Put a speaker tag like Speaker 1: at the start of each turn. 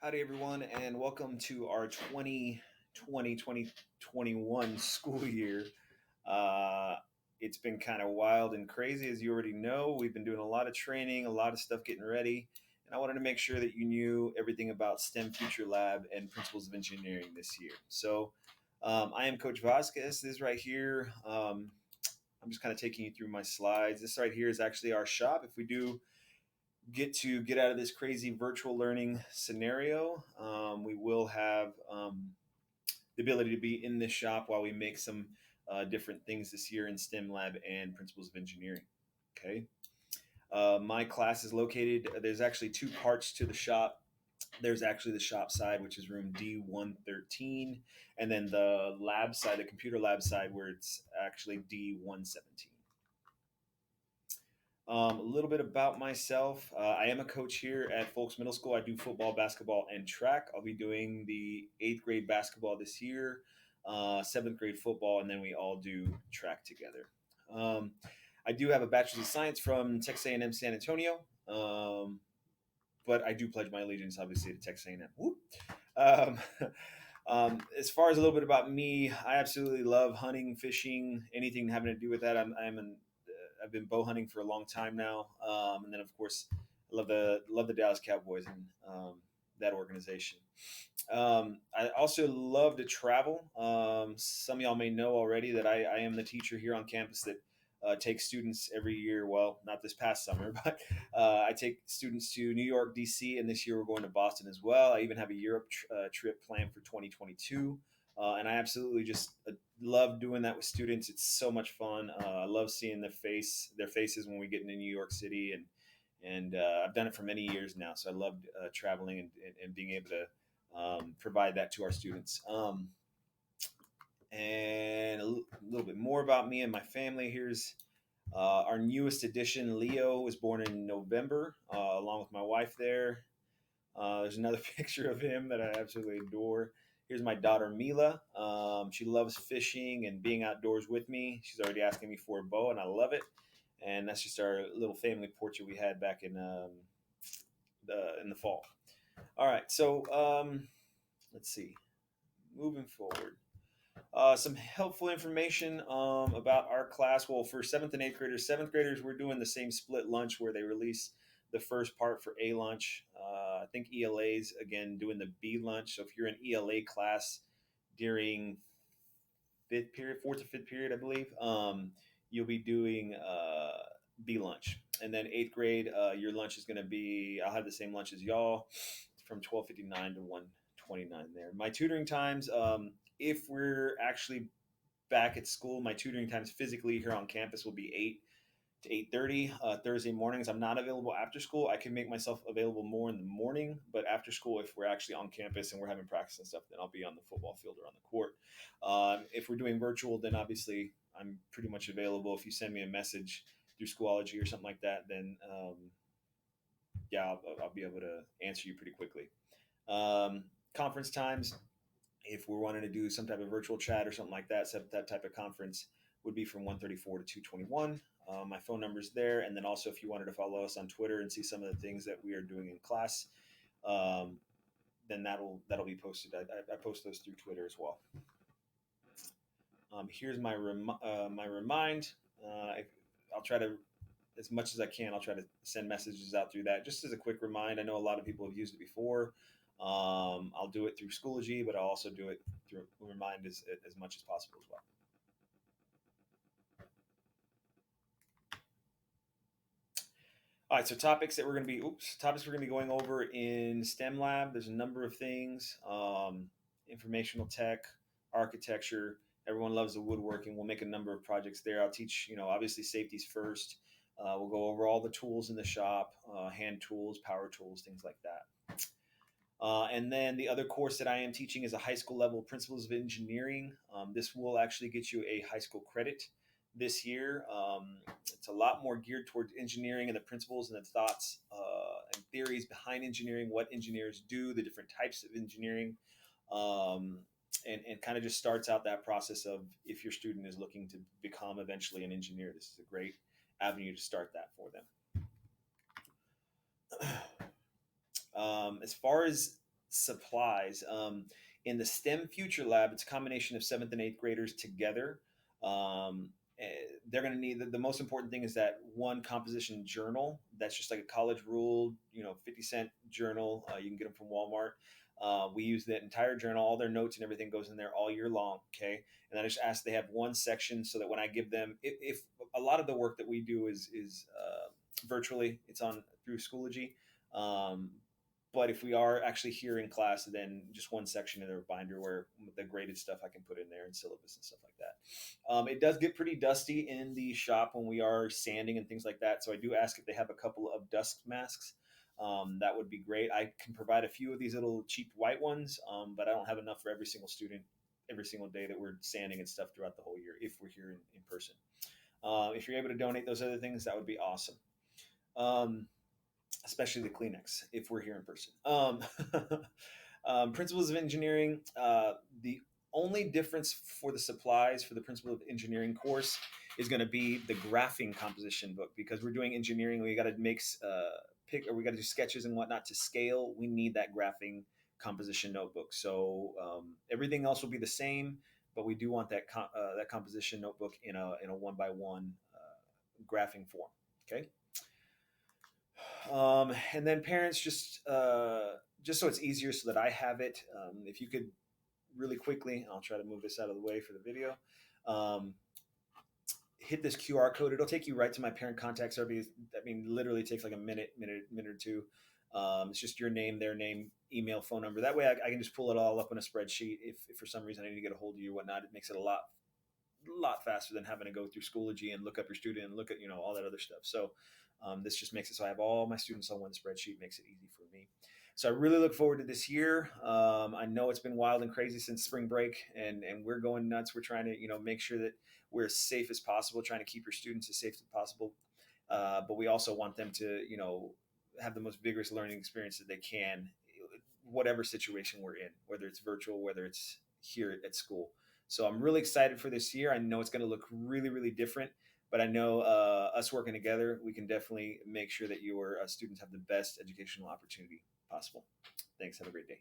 Speaker 1: Howdy, everyone, and welcome to our 2020-2021 school year. Uh, it's been kind of wild and crazy, as you already know. We've been doing a lot of training, a lot of stuff getting ready, and I wanted to make sure that you knew everything about STEM Future Lab and Principles of Engineering this year. I am Coach Vasquez. This right here, I'm just kind of taking you through my slides. This right here is actually our shop. If we do get out of this crazy virtual learning scenario, we will have the ability to be in this shop while we make some different things this year in STEM Lab and Principles of Engineering. Okay. My class is located, there's actually two parts to the shop. There's actually the shop side, which is room D113, and then the lab side, the computer lab side, where it's actually D117. A little bit about myself. I am a coach here at Folks Middle School. I do football, basketball, and track. I'll be doing the eighth grade basketball this year, seventh grade football, and then we all do track together. Um, I do have a bachelor's of science from Texas A&M San Antonio, but I do pledge my allegiance, obviously, to Texas A&M. Whoop. Um, as far as a little bit about me, I absolutely love hunting, fishing, anything having to do with that. I've been bow hunting for a long time now, and then of course I love the Dallas Cowboys and that organization. I also love to travel. Some of y'all may know already that I am the teacher here on campus that takes students every year. Well, not this past summer, but I take students to New York, DC, and this year we're going to Boston as well. I even have a Europe trip planned for 2022. And I absolutely just love doing that with students. It's so much fun. I love seeing their faces when we get into New York City, and I've done it for many years now. So I love traveling and being able to provide that to our students. And little bit more about me and my family. Here's our newest addition. Leo was born in November, along with my wife there. There's another picture of him that I absolutely adore. Here's my daughter Mila. She loves fishing and being outdoors with me. She's already asking me for a bow, and I love it. And that's just our little family portrait we had back in the fall. All right, so let's see. Moving forward, some helpful information about our class. Well, for seventh graders, we're doing the same split lunch where they release the first part for A lunch. I think ELA's again doing the B lunch. So if you're in ELA class during fifth period, fourth or fifth period, I believe, you'll be doing B lunch. And then eighth grade, your lunch is going to be. I'll have the same lunch as y'all, from 12:59 to 1:29. There. My tutoring times. If we're actually back at school, my tutoring times physically here on campus will be 8 to 8:30 Thursday mornings. I'm not available after school. I can make myself available more in the morning, but after school, if we're actually on campus and we're having practice and stuff, then I'll be on the football field or on the court. If we're doing virtual, then obviously I'm pretty much available. If you send me a message through Schoology or something like that, then yeah, I'll be able to answer you pretty quickly. Conference times, if we're wanting to do some type of virtual chat or something like that, set that type of conference would be from 1:34 to 2:21. My phone number is there, and then also if you wanted to follow us on Twitter and see some of the things that we are doing in class, um, then that'll be posted. I post those through Twitter as well. Here's my remind. I'll try to, as much as I can, I'll try to send messages out through that. Just as a quick remind, I know a lot of people have used it before. I'll do it through Schoology, but I'll also do it through Remind as much as possible as well. All right, so topics we're going to be going over in STEM Lab. There's a number of things: informational tech, architecture. Everyone loves the woodworking. We'll make a number of projects there. I'll teach, obviously safety's first. We'll go over all the tools in the shop, hand tools, power tools, things like that. And then the other course that I am teaching is a high school level Principles of Engineering. This will actually get you a high school credit this year. It's a lot more geared towards engineering and the principles and the thoughts and theories behind engineering, what engineers do, the different types of engineering, and kind of just starts out that process of if your student is looking to become eventually an engineer, this is a great avenue to start that for them. As far as supplies. In the STEM Future Lab, it's a combination of seventh and eighth graders together. Um, they're going to need the most important thing is that one composition journal. That's just like a college ruled, 50-cent journal. You can get them from Walmart. We use the entire journal, all their notes and everything goes in there all year long. Okay, and I just ask they have one section so that when I give them, if a lot of the work that we do is virtually, it's on through Schoology. Um, but if we are actually here in class, then just one section in their binder where the graded stuff I can put in there and syllabus and stuff like that. It does get pretty dusty in the shop when we are sanding and things like that. So I do ask if they have a couple of dust masks. That would be great. I can provide a few of these little cheap white ones, but I don't have enough for every single student every single day that we're sanding and stuff throughout the whole year if we're here in person. If you're able to donate those other things, that would be awesome. Um, Especially the Kleenex if we're here in person. Principles of engineering. The only difference for the supplies for the principle of engineering course is going to be the graphing composition book because we're doing engineering. We got to make we got to do sketches and whatnot to scale. We need that graphing composition notebook. So everything else will be the same, but we do want that composition notebook in a one by one graphing form. Okay. And then parents just so it's easier so that I have it. If you could really quickly, I'll try to move this out of the way for the video. Hit this QR code. It'll take you right to my parent contact survey. I mean, literally takes like a minute or two. It's just your name, their name, email, phone number. That way I can just pull it all up in a spreadsheet. If for some reason I need to get a hold of you or whatnot, it makes it a lot faster than having to go through Schoology and look up your student and look at all that other stuff. So this just makes it so I have all my students on one spreadsheet. Makes it easy for me. So I really look forward to this year. I know it's been wild and crazy since spring break, and we're going nuts. We're trying to make sure that we're as safe as possible, trying to keep your students as safe as possible. But we also want them to have the most vigorous learning experience that they can, whatever situation we're in, whether it's virtual, whether it's here at school. So I'm really excited for this year. I know it's going to look really, really different, but I know us working together, we can definitely make sure that your students have the best educational opportunity possible. Thanks. Have a great day.